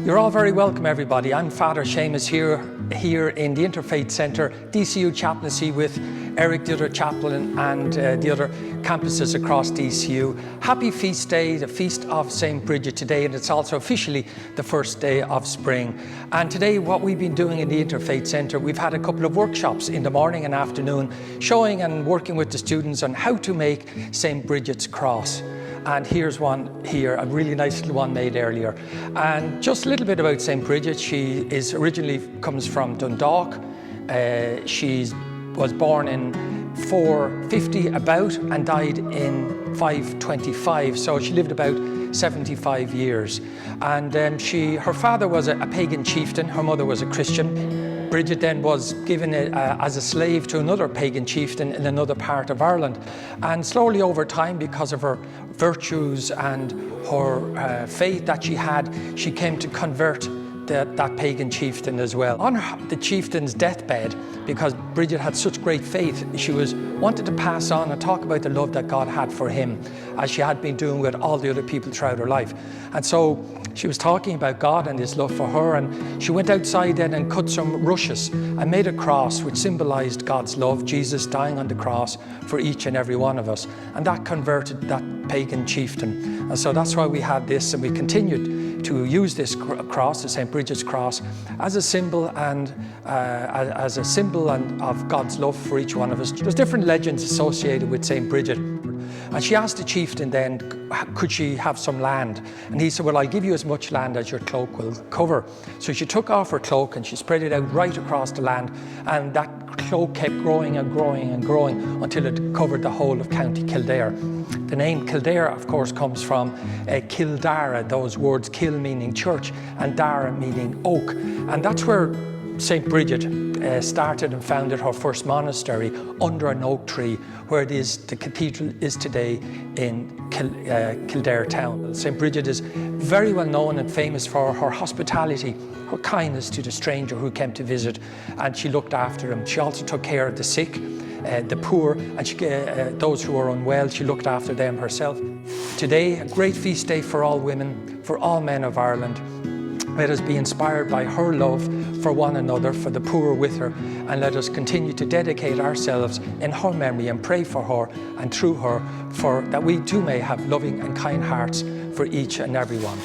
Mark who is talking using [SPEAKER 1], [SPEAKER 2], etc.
[SPEAKER 1] You're all very welcome, everybody. I'm Father Seamus here in the Interfaith Centre, DCU chaplaincy with Eric, the other chaplain, and the other campuses across DCU. Happy feast day, the feast of St Brigid today, and it's also officially the first day of spring. And today, what we've been doing in the Interfaith Centre, we've had a couple of workshops in the morning and afternoon, showing and working with the students on how to make St Brigid's cross. And here's one here, a really nice little one made earlier. And just a little bit about St Brigid. She is originally comes from Dundalk. She was born in 450 about and died in 525. So she lived about 75 years. And her father was a pagan chieftain. Her mother was a Christian. Brigid then was given as a slave to another pagan chieftain in another part of Ireland. And slowly over time, because of her virtues and her faith that she had, she came to convert that pagan chieftain as well. On the chieftain's deathbed, because Brigid had such great faith, she wanted to pass on and talk about the love that God had for him, as she had been doing with all the other people throughout her life. And so she was talking about God and his love for her, and she went outside then and cut some rushes and made a cross which symbolized God's love, Jesus dying on the cross for each and every one of us. And that converted that pagan chieftain. And so that's why we had this, and we continued to use this cross, the St. Brigid's cross, as a symbol and of God's love for each one of us. There's different legends associated with St. Brigid. And she asked the chieftain then, could she have some land? And he said, well, I'll give you as much land as your cloak will cover. So she took off her cloak and she spread it out right across the land, and that cloak kept growing and growing and growing until it covered the whole of County Kildare. The name Kildare, of course, comes from Kildara, those words, Kil meaning church and Dara meaning oak. And that's where St. Brigid started and founded her first monastery under an oak tree, where the cathedral is today in Kildare town. St. Brigid is very well known and famous for her hospitality, her kindness to the stranger who came to visit, and she looked after him. She also took care of the sick, the poor, and those who were unwell. She looked after them herself. Today, a great feast day for all women, for all men of Ireland. Let us be inspired by her love for one another, for the poor with her, and let us continue to dedicate ourselves in her memory and pray for her and through her, that we too may have loving and kind hearts for each and every one.